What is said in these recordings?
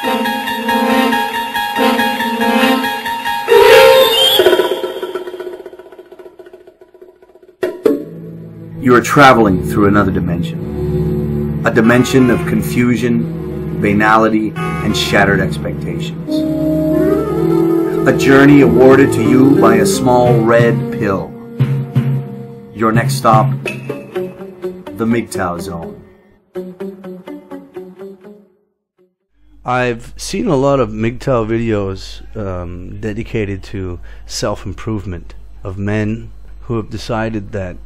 You are traveling through another dimension. A dimension of confusion, banality, and shattered expectations. A journey awarded to you by a small red pill. Your next stop, the MGTOW Zone. I've seen a lot of MGTOW videos dedicated to self-improvement of men who have decided that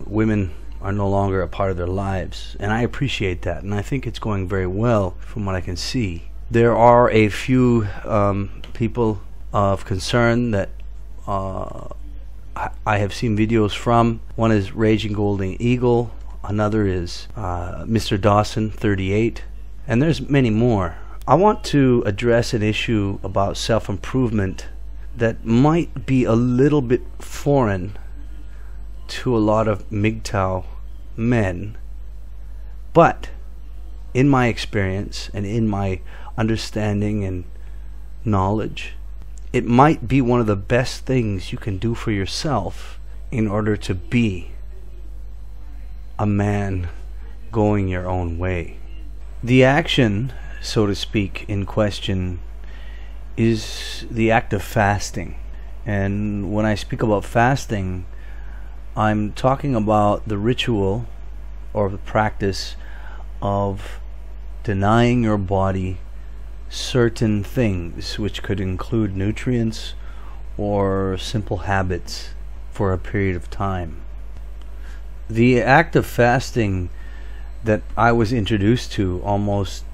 women are no longer a part of their lives, and I appreciate that, and I think it's going very well from what I can see. There are a few people of concern that I have seen videos from. One is Raging Golden Eagle, another is Mr. Dawson 38, and there's many more. I want to address an issue about self-improvement that might be a little bit foreign to a lot of MGTOW men, but in my experience and in my understanding and knowledge, it might be one of the best things you can do for yourself in order to be a man going your own way. The action, so to speak, in question is the act of fasting. And when I speak about fasting, I'm talking about the ritual or the practice of denying your body certain things, which could include nutrients or simple habits for a period of time. The act of fasting that I was introduced to almost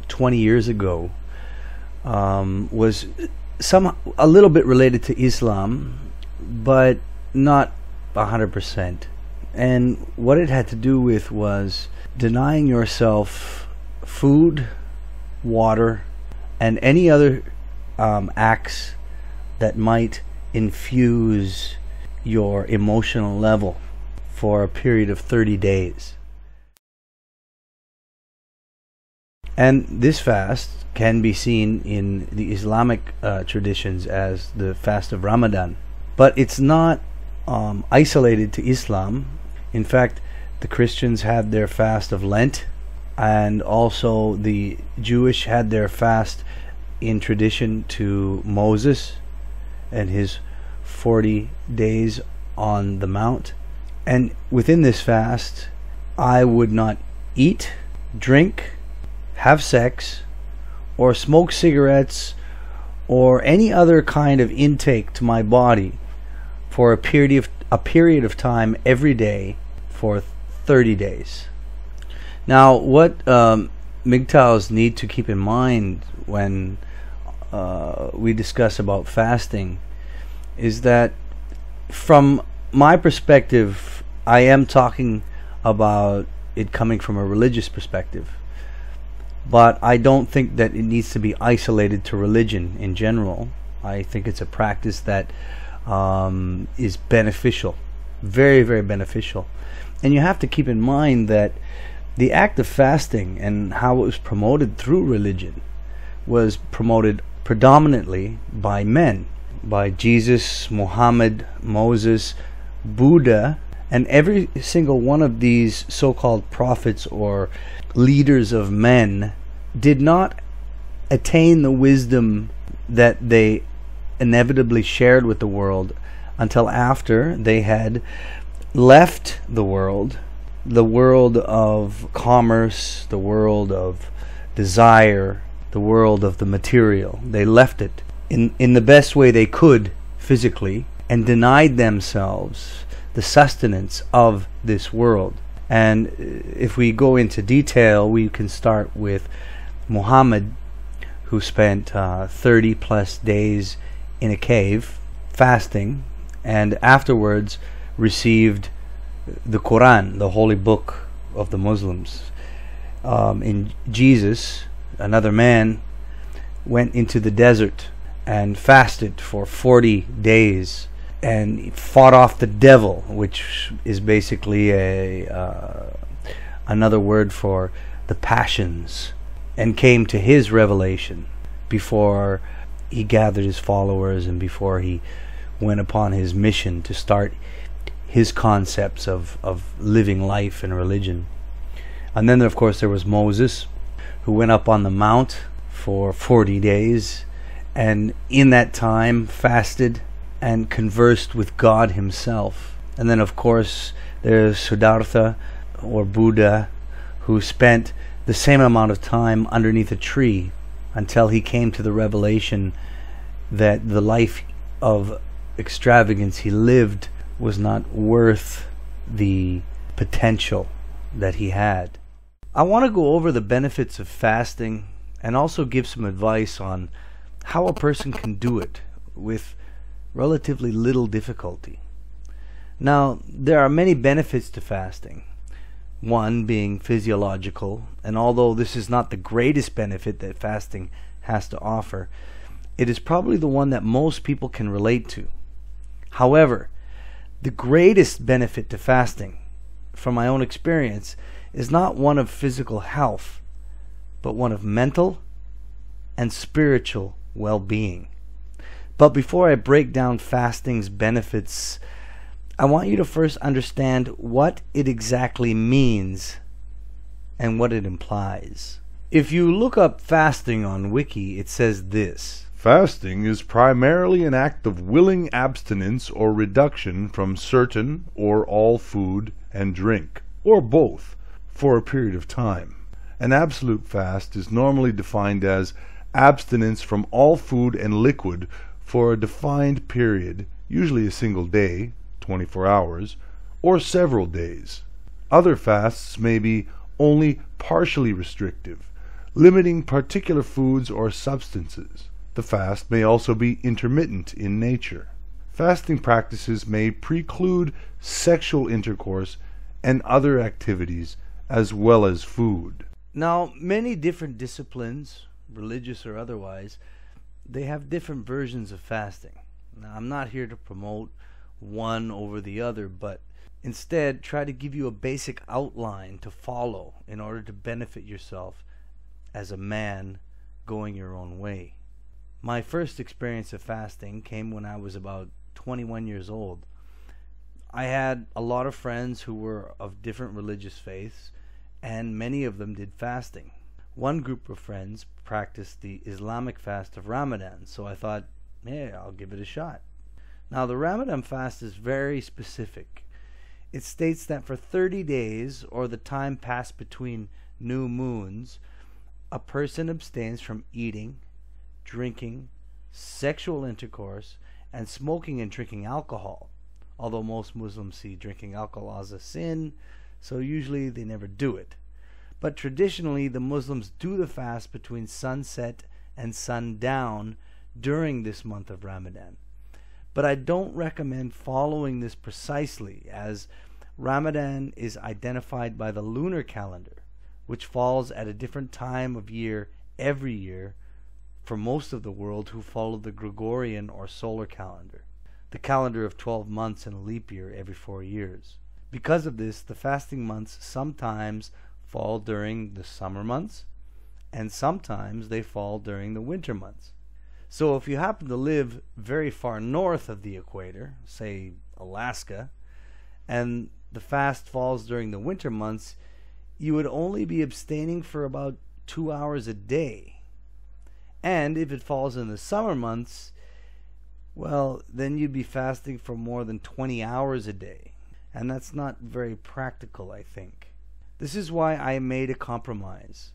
20 years ago was a little bit related to Islam, but not 100%. And what it had to do with was denying yourself food, water, and any other acts that might infuse your emotional level for a period of 30 days. And this fast can be seen in the Islamic traditions as the fast of Ramadan, but it's not isolated to Islam. In fact, the Christians had their fast of Lent, and also the Jewish had their fast in tradition to Moses and his 40 days on the Mount. And within this fast, I would not eat, drink, have sex, or smoke cigarettes, or any other kind of intake to my body for a period of time every day for 30 days. Now, what MGTOWs need to keep in mind when we discuss about fasting is that, from my perspective, I am talking about it coming from a religious perspective, but I don't think that it needs to be isolated to religion in general. I think it's a practice that is beneficial, very, very beneficial. And you have to keep in mind that the act of fasting and how it was promoted through religion was promoted predominantly by men, by Jesus, Muhammad, Moses, Buddha, and every single one of these so-called prophets or leaders of men did not attain the wisdom that they inevitably shared with the world until after they had left the world of commerce, the world of desire, the world of the material. They left it in the best way they could physically and denied themselves the sustenance of this world. And if we go into detail, we can start with Muhammad, who spent 30 plus days in a cave fasting, and afterwards received the Quran, the holy book of the Muslims. In Jesus, another man, went into the desert and fasted for 40 days and fought off the devil, which is basically another word for the passions. and came to his revelation before he gathered his followers and before he went upon his mission to start his concepts of living life and religion. And then, of course, there was Moses, who went up on the mount for 40 days, and in that time fasted and conversed with God himself. And then, of course, there's Siddhartha, or Buddha, who spent the same amount of time underneath a tree until he came to the revelation that the life of extravagance he lived was not worth the potential that he had. I want to go over the benefits of fasting and also give some advice on how a person can do it with relatively little difficulty. Now, there are many benefits to fasting. One being physiological, and although this is not the greatest benefit that fasting has to offer, it is probably the one that most people can relate to. However, the greatest benefit to fasting, from my own experience, is not one of physical health, but one of mental and spiritual well-being. But before I break down fasting's benefits, I want you to first understand what it exactly means and what it implies. If you look up fasting on Wiki, it says this: Fasting is primarily an act of willing abstinence or reduction from certain or all food and drink, or both, for a period of time. An absolute fast is normally defined as abstinence from all food and liquid for a defined period, usually a single day, 24 hours, or several days. Other fasts may be only partially restrictive, limiting particular foods or substances. The fast may also be intermittent in nature. Fasting practices may preclude sexual intercourse and other activities as well as food. Now, many different disciplines, religious or otherwise, they have different versions of fasting. Now, I'm not here to promote one over the other, but instead try to give you a basic outline to follow in order to benefit yourself as a man going your own way. My first experience of fasting came when I was about 21 years old. I had a lot of friends who were of different religious faiths, and many of them did fasting. One group of friends practiced the Islamic fast of Ramadan, so I thought, hey, I'll give it a shot. Now, the Ramadan fast is very specific. It states that for 30 days, or the time passed between new moons, a person abstains from eating, drinking, sexual intercourse, and smoking and drinking alcohol. Although most Muslims see drinking alcohol as a sin, so usually they never do it. But traditionally, the Muslims do the fast between sunset and sundown during this month of Ramadan. But I don't recommend following this precisely, as Ramadan is identified by the lunar calendar, which falls at a different time of year every year for most of the world who follow the Gregorian or solar calendar, the calendar of 12 months and a leap year every 4 years. Because of this, the fasting months sometimes fall during the summer months, and sometimes they fall during the winter months. So if you happen to live very far north of the equator, say Alaska, and the fast falls during the winter months, you would only be abstaining for about 2 hours a day. And if it falls in the summer months, well, then you'd be fasting for more than 20 hours a day. And that's not very practical, I think. This is why I made a compromise,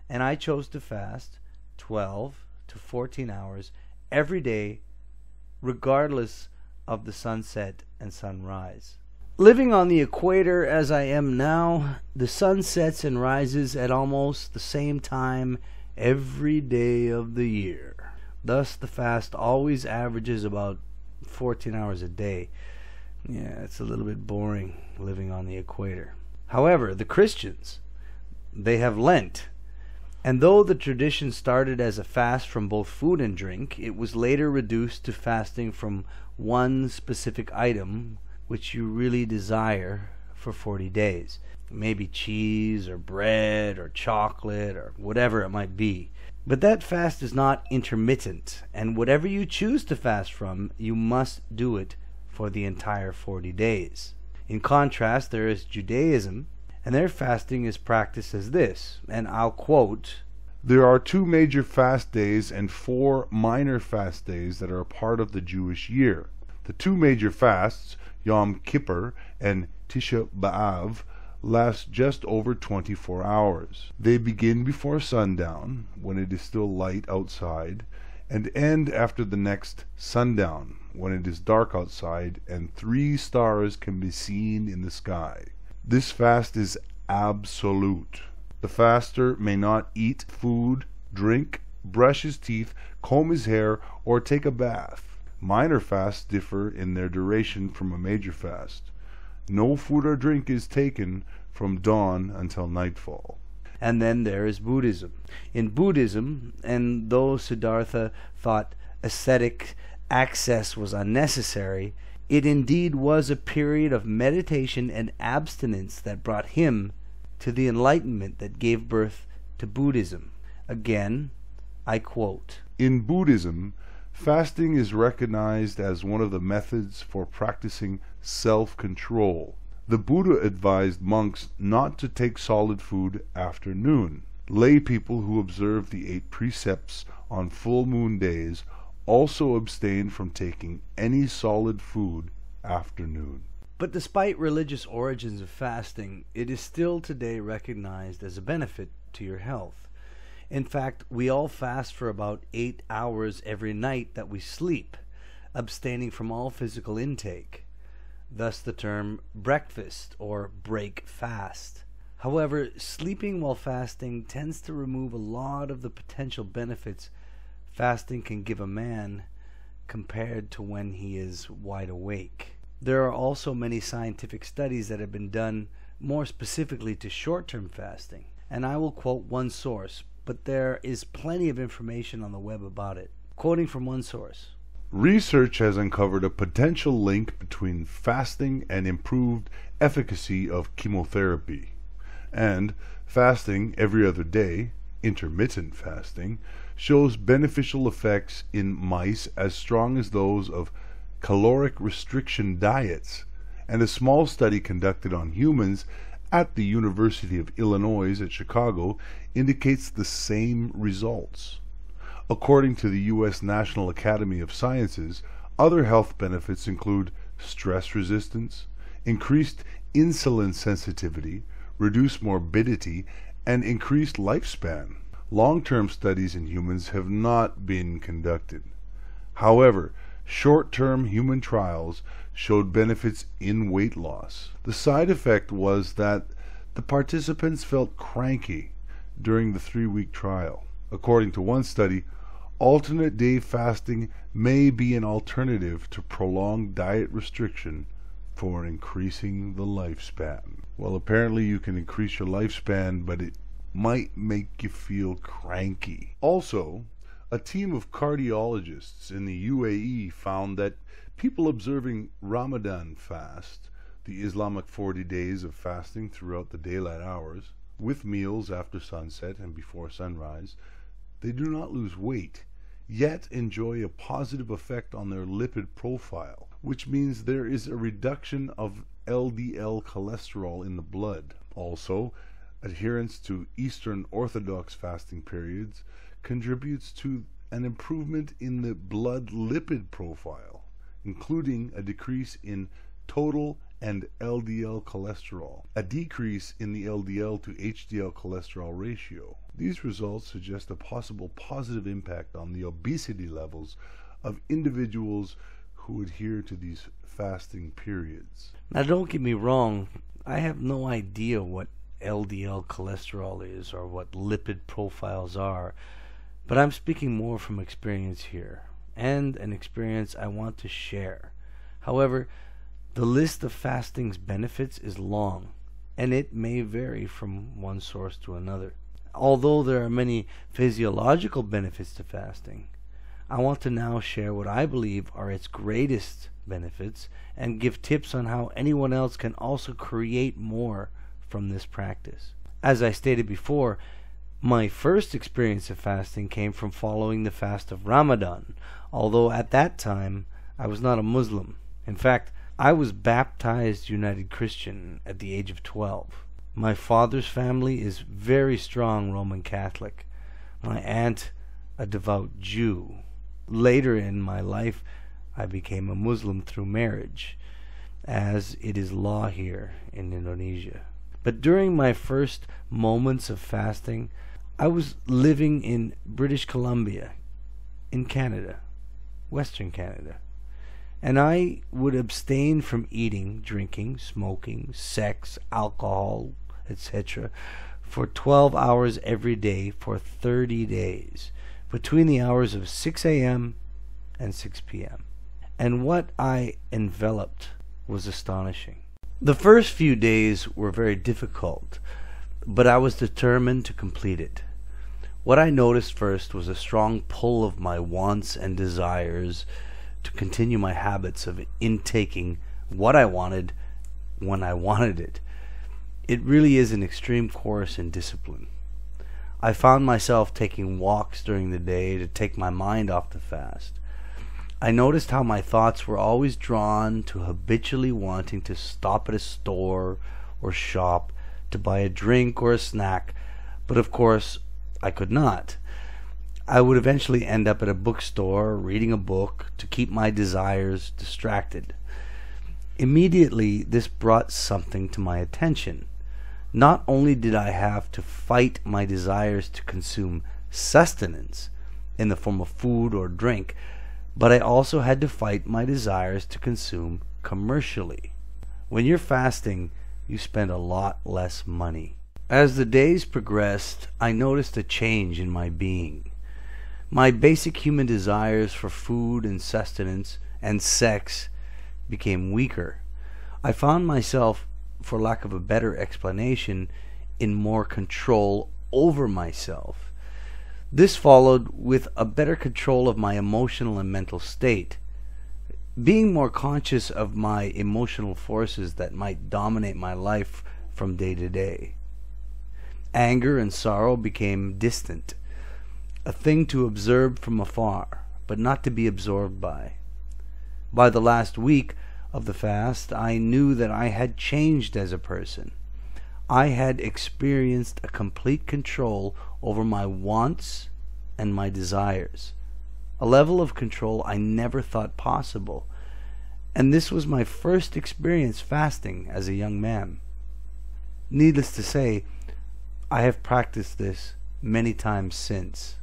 and I chose to fast 12 to 14 hours every day, regardless of the sunset and sunrise. Living on the equator as I am now, the sun sets and rises at almost the same time every day of the year. Thus, the fast always averages about 14 hours a day. Yeah, it's a little bit boring living on the equator. However, the Christians, they have Lent. And though the tradition started as a fast from both food and drink, it was later reduced to fasting from one specific item which you really desire for 40 days. Maybe cheese or bread or chocolate or whatever it might be. But that fast is not intermittent, and whatever you choose to fast from, you must do it for the entire 40 days. In contrast, there is Judaism, and their fasting is practiced as this, and I'll quote, "There are 2 major fast days and 4 minor fast days that are a part of the Jewish year. The 2 major fasts, Yom Kippur and Tisha B'Av, last just over 24 hours. They begin before sundown, when it is still light outside, and end after the next sundown, when it is dark outside and 3 stars can be seen in the sky. This fast is absolute. The faster may not eat food, drink, brush his teeth, comb his hair, or take a bath. Minor fasts differ in their duration from a major fast. No food or drink is taken from dawn until nightfall." And then there is Buddhism. In Buddhism, and though Siddhartha thought ascetic access was unnecessary, it indeed was a period of meditation and abstinence that brought him to the enlightenment that gave birth to Buddhism. Again, I quote, "In Buddhism, fasting is recognized as one of the methods for practicing self-control. The Buddha advised monks not to take solid food after noon. Lay people who observe the 8 precepts on full moon days also abstain from taking any solid food after noon." But despite religious origins of fasting, it is still today recognized as a benefit to your health. In fact, we all fast for about 8 hours every night that we sleep, abstaining from all physical intake. Thus the term breakfast or break fast. However, sleeping while fasting tends to remove a lot of the potential benefits fasting can give a man compared to when he is wide awake. There are also many scientific studies that have been done more specifically to short-term fasting, and I will quote one source, but there is plenty of information on the web about it. Quoting from one source, "Research has uncovered a potential link between fasting and improved efficacy of chemotherapy, and fasting every other day, intermittent fasting, shows beneficial effects in mice as strong as those of caloric restriction diets, and a small study conducted on humans at the University of Illinois at Chicago indicates the same results. According to the U.S. National Academy of Sciences, other health benefits include stress resistance, increased insulin sensitivity, reduced morbidity, and increased lifespan. Long-term studies in humans have not been conducted. However, short-term human trials showed benefits in weight loss. The side effect was that the participants felt cranky during the 3-week trial. According to one study, alternate day fasting may be an alternative to prolonged diet restriction for increasing the lifespan. Well, apparently you can increase your lifespan, but it might make you feel cranky. Also, a team of cardiologists in the UAE found that people observing Ramadan fast, the Islamic 40 days of fasting throughout the daylight hours, with meals after sunset and before sunrise, they do not lose weight, yet enjoy a positive effect on their lipid profile, which means there is a reduction of LDL cholesterol in the blood. Also, adherence to Eastern Orthodox fasting periods contributes to an improvement in the blood lipid profile, including a decrease in total and LDL cholesterol, a decrease in the LDL to HDL cholesterol ratio. These results suggest a possible positive impact on the obesity levels of individuals who adhere to these fasting periods. now don't get me wrong, I have no idea what LDL cholesterol is or what lipid profiles are, but I'm speaking more from experience here, and an experience I want to share. However, the list of fasting's benefits is long, and it may vary from one source to another. Although there are many physiological benefits to fasting, I want to now share what I believe are its greatest benefits and give tips on how anyone else can also create more from this practice. As I stated before, my first experience of fasting came from following the fast of Ramadan, although at that time I was not a Muslim. In fact, I was baptized United Christian at the age of 12. My father's family is very strong Roman Catholic. My aunt, a devout Jew. Later in my life, I became a Muslim through marriage, as it is law here in Indonesia. But during my first moments of fasting, I was living in British Columbia, in Canada, Western Canada. And I would abstain from eating, drinking, smoking, sex, alcohol, etc. for 12 hours every day for 30 days, between the hours of 6 a.m. and 6 p.m. And what I enveloped was astonishing. The first few days were very difficult, but I was determined to complete it. What I noticed first was a strong pull of my wants and desires to continue my habits of intaking what I wanted when I wanted it. It really is an extreme course in discipline. I found myself taking walks during the day to take my mind off the fast. I noticed how my thoughts were always drawn to habitually wanting to stop at a store or shop to buy a drink or a snack, but of course I could not. I would eventually end up at a bookstore reading a book to keep my desires distracted. Immediately, this brought something to my attention. Not only did I have to fight my desires to consume sustenance in the form of food or drink, but I also had to fight my desires to consume commercially. When you're fasting, you spend a lot less money. As the days progressed, I noticed a change in my being. My basic human desires for food and sustenance and sex became weaker. I found myself, for lack of a better explanation, in more control over myself. This followed with a better control of my emotional and mental state. Being more conscious of my emotional forces that might dominate my life from day to day. Anger and sorrow became distant, a thing to observe from afar, but not to be absorbed by. By the last week of the fast, I knew that I had changed as a person. I had experienced a complete control over my wants and my desires, a level of control I never thought possible. And this was my first experience fasting as a young man. Needless to say, I have practiced this many times since.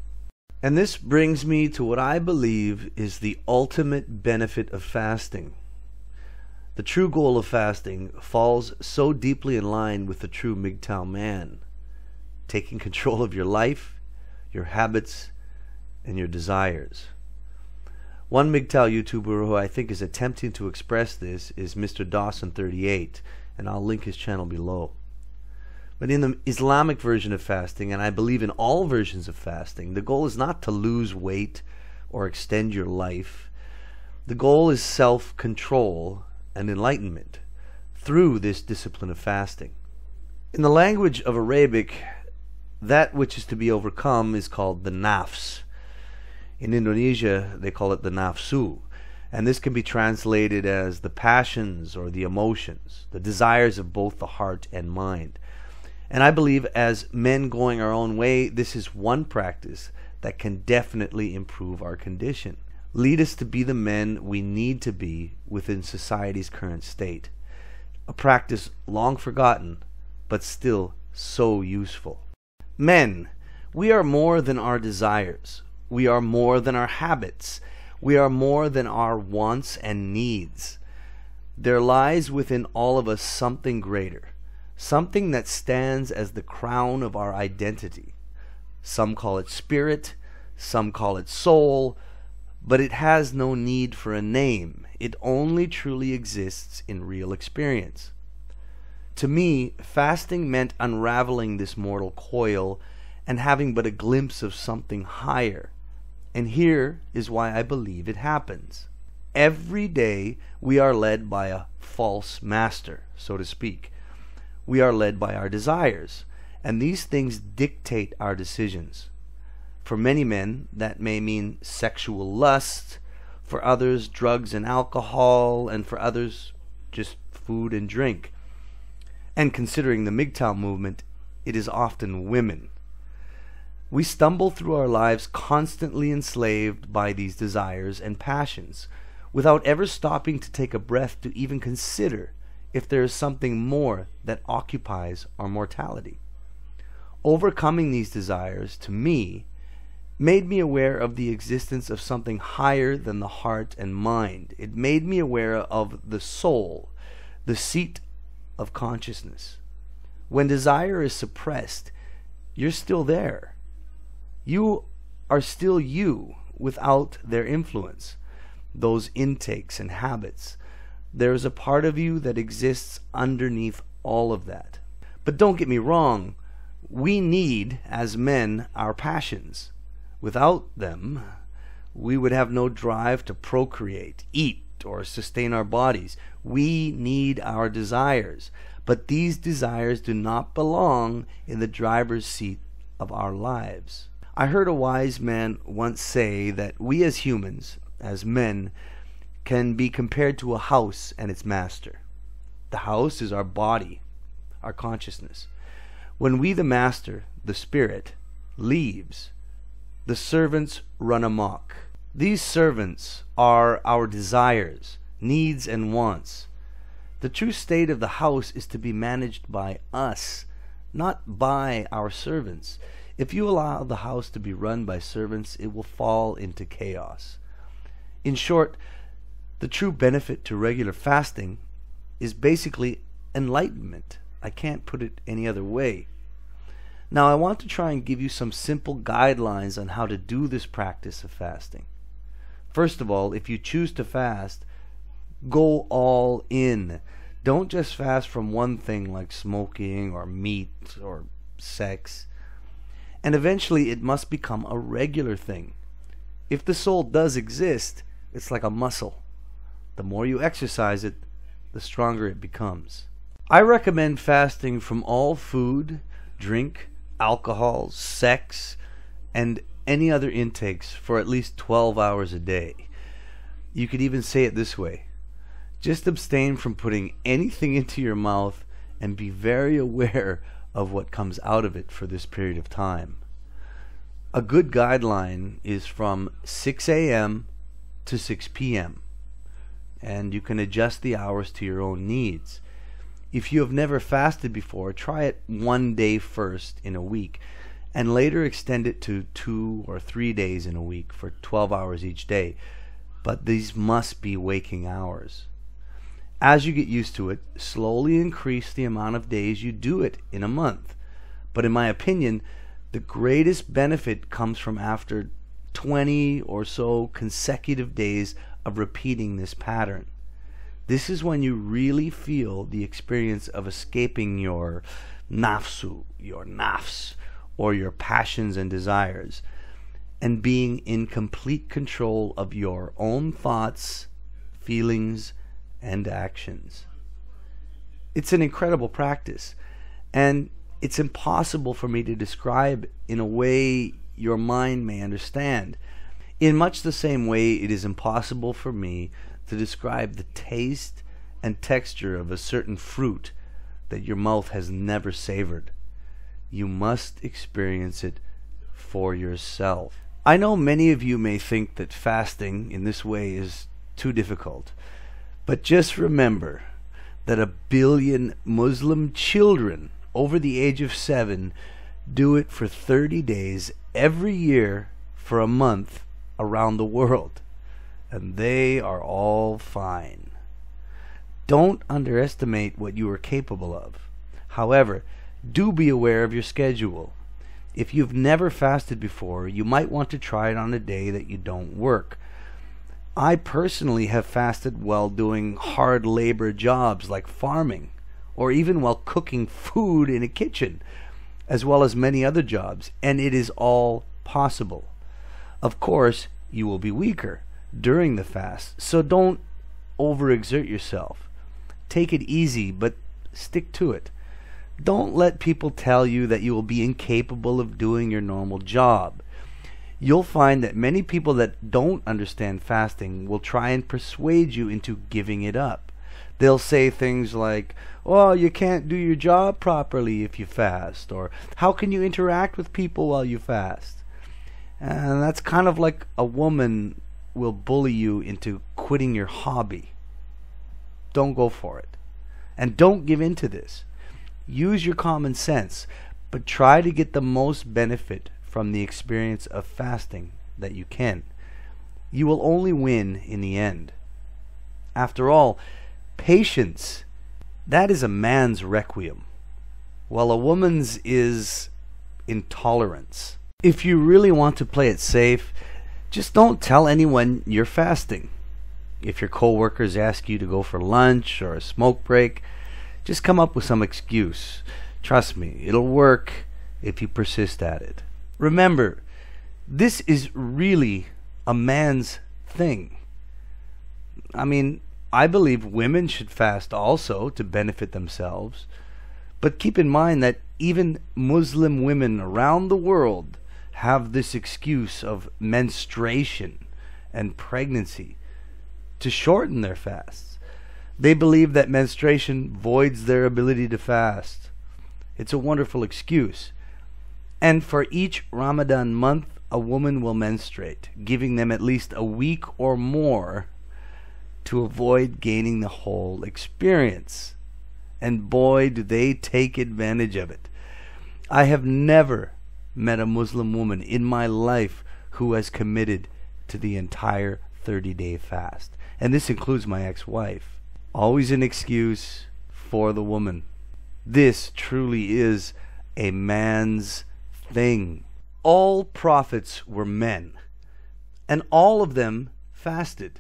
And this brings me to what I believe is the ultimate benefit of fasting. The true goal of fasting falls so deeply in line with the true MGTOW man, taking control of your life, your habits, and your desires. One MGTOW YouTuber who I think is attempting to express this is Mr. Dawson38, and I'll link his channel below. But in the Islamic version of fasting, and I believe in all versions of fasting, the goal is not to lose weight or extend your life. The goal is self-control and enlightenment through this discipline of fasting. In the language of Arabic, that which is to be overcome is called the nafs. In Indonesia, they call it the nafsu, and this can be translated as the passions or the emotions, the desires of both the heart and mind. And I believe as men going our own way, this is one practice that can definitely improve our condition. Lead us to be the men we need to be within society's current state. A practice long forgotten, but still so useful. Men, we are more than our desires. We are more than our habits. We are more than our wants and needs. There lies within all of us something greater. Something that stands as the crown of our identity. Some call it spirit, some call it soul, but it has no need for a name. It only truly exists in real experience. To me, fasting meant unraveling this mortal coil and having but a glimpse of something higher, And here is why I believe it happens. Every day we are led by a false master, so to speak. We are led by our desires, and these things dictate our decisions. For many men, that may mean sexual lust, for others, drugs and alcohol, and for others, just food and drink. And considering the MGTOW movement, it is often women. We stumble through our lives constantly enslaved by these desires and passions, without ever stopping to take a breath to even consider if there is something more that occupies our mortality. Overcoming these desires, to me, made me aware of the existence of something higher than the heart and mind. It made me aware of the soul, the seat of consciousness. When desire is suppressed, you're still there. You are still you without their influence, those intakes and habits. There is a part of you that exists underneath all of that. But don't get me wrong, we need, as men, our passions. Without them, we would have no drive to procreate, eat, or sustain our bodies. We need our desires, but these desires do not belong in the driver's seat of our lives. I heard a wise man once say that we as humans, as men, can be compared to a house and its master. The house is our body, our consciousness. When we, the master, the spirit, leaves, the servants run amok. These servants are our desires, needs, and wants. The true state of the house is to be managed by us, not by our servants. If you allow the house to be run by servants, it will fall into chaos. In short, the true benefit to regular fasting is basically enlightenment. I can't put it any other way. Now, I want to try and give you some simple guidelines on how to do this practice of fasting. First of all, if you choose to fast, go all in. Don't just fast from one thing like smoking or meat or sex. And eventually it must become a regular thing. If the soul does exist, it's like a muscle. The more you exercise it, the stronger it becomes. I recommend fasting from all food, drink, alcohol, sex, and any other intakes for at least 12 hours a day. You could even say it this way: just abstain from putting anything into your mouth and be very aware of what comes out of it for this period of time. A good guideline is from 6 a.m. to 6 p.m. and you can adjust the hours to your own needs. If you have never fasted before, try it one day first in a week, and later extend it to 2 or 3 days in a week for 12 hours each day. But these must be waking hours. As you get used to it, slowly increase the amount of days you do it in a month. But in my opinion, the greatest benefit comes from after 20 or so consecutive days of repeating this pattern. This is when you really feel the experience of escaping your nafsu, your nafs, or your passions and desires, and being in complete control of your own thoughts, feelings, and actions. It's an incredible practice, and it's impossible for me to describe in a way your mind may understand. In much the same way, it is impossible for me to describe the taste and texture of a certain fruit that your mouth has never savored. You must experience it for yourself. I know many of you may think that fasting in this way is too difficult, but just remember that 1 billion Muslim children over the age of 7 do it for 30 days every year for a month around the world, and they are all fine. Don't underestimate what you are capable of. However, do be aware of your schedule. If you've never fasted before, you might want to try it on a day that you don't work. I personally have fasted while doing hard labor jobs like farming, or even while cooking food in a kitchen, as well as many other jobs, and it is all possible. Of course, you will be weaker during the fast, so don't overexert yourself. Take it easy, but stick to it. Don't let people tell you that you will be incapable of doing your normal job. You'll find that many people that don't understand fasting will try and persuade you into giving it up. They'll say things like, "Oh, you can't do your job properly if you fast," or "How can you interact with people while you fast?" And that's kind of like a woman will bully you into quitting your hobby. Don't go for it. And don't give in to this. Use your common sense, but try to get the most benefit from the experience of fasting that you can. You will only win in the end. After all, patience, that is a man's requiem, while a woman's is intolerance. If you really want to play it safe, just don't tell anyone you're fasting. If your coworkers ask you to go for lunch or a smoke break, just come up with some excuse. Trust me, it'll work if you persist at it. Remember, this is really a man's thing. I mean, I believe women should fast also to benefit themselves. But keep in mind that even Muslim women around the world have this excuse of menstruation and pregnancy to shorten their fasts. They believe that menstruation voids their ability to fast. It's a wonderful excuse. And for each Ramadan month, a woman will menstruate, giving them at least a week or more to avoid gaining the whole experience. And boy, do they take advantage of it. I have never met a Muslim woman in my life who has committed to the entire 30-day fast. And this includes my ex-wife. Always an excuse for the woman. This truly is a man's thing. All prophets were men, and all of them fasted,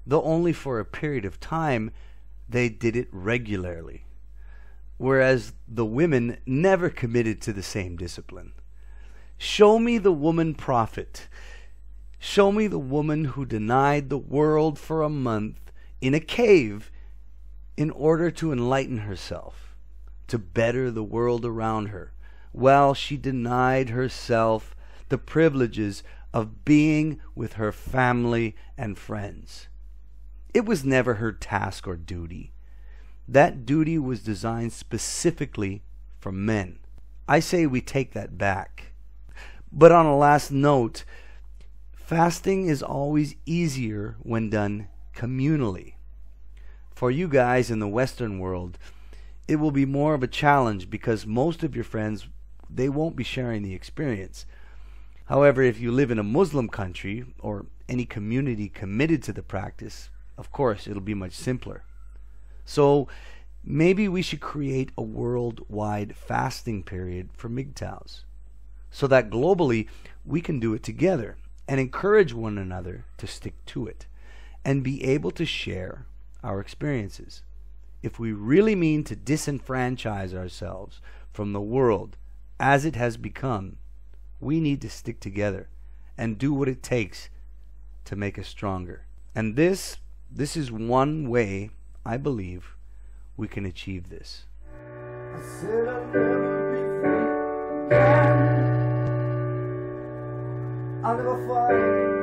though only for a period of time. They did it regularly, whereas the women never committed to the same discipline. Show me the woman prophet. Show me the woman who denied the world for a month in a cave in order to enlighten herself, to better the world around her, while she denied herself the privileges of being with her family and friends. It was never her task or duty. That duty was designed specifically for men. I say we take that back. But on a last note, fasting is always easier when done communally. For you guys in the Western world, it will be more of a challenge because most of your friends, they won't be sharing the experience. However, if you live in a Muslim country or any community committed to the practice, of course, it'll be much simpler. So maybe we should create a worldwide fasting period for MGTOWs so that globally we can do it together and encourage one another to stick to it and be able to share our experiences. If we really mean to disenfranchise ourselves from the world as it has become, we need to stick together and do what it takes to make us stronger. And this is one way I believe we can achieve this. I said I'll never be free again. I'll never fight